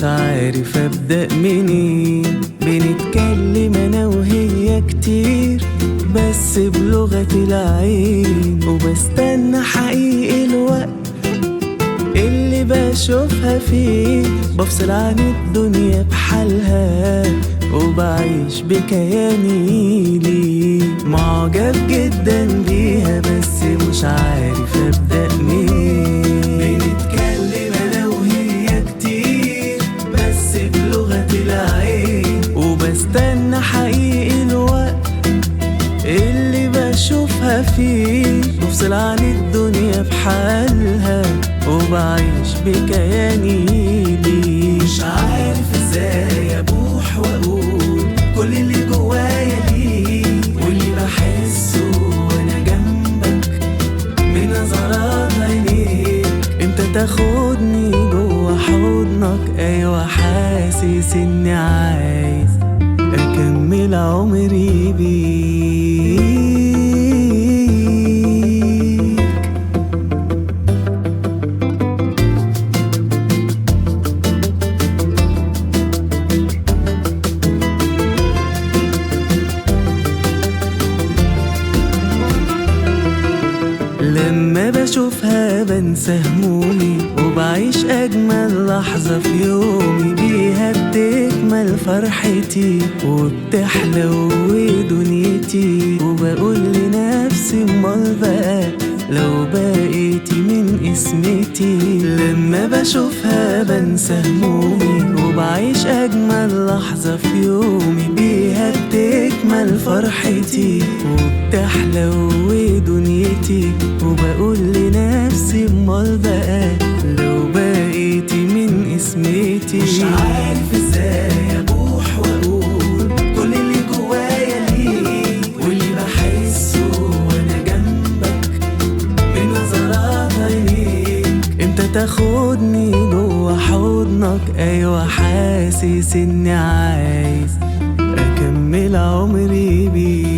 مش عارف ابدأ منين. بنتكلم انا وهي كتير بس بلغة العين، وبستنى حقيقي الوقت اللي بشوفها فيه. بفصل عن الدنيا بحالها وبعيش بكياني ليه. معجب جدا بيها بس مش عارف ابدأ منين. بنتكلم انا وهي كتير بس بلغة العين، وبستنى حقيقي الوقت اللي بشوفها فيه. بفصل عن الدنيا بحالها وبعيش بكياني ليه. مش عارف ازاي ابوح واقول كل اللي جوايا ليه، واللي بحسه وانا جنبك من نظرات عينيك. امتى تاخدني جوا حضنك؟ ايوه حاسس اني عايز اكمل عمري بيك. لما بشوفها بنسى همومي وبعيش أجمل لحظة في يومي. بيها بتكمل فرحتي وبتحلو دنيتي، وبقول لنفسي امال بقى لو بقيتي من اسمتي. لما بشوفها بنسى همومي وبعيش أجمل لحظة في يومي. بيها بتكمل فرحتي وبتحلو دنيتي، وبقول لنفسي امال بقى لو بقيتي من اسمتي. مش عارف ازاي ابوح واقول كل اللي جوايا ليه، واللي بحسه وانا جنبك من نظرات عينيك. امتى تاخدني جوا حضنك؟ ايوه حاسس اني عايز اكمل عمري بيك.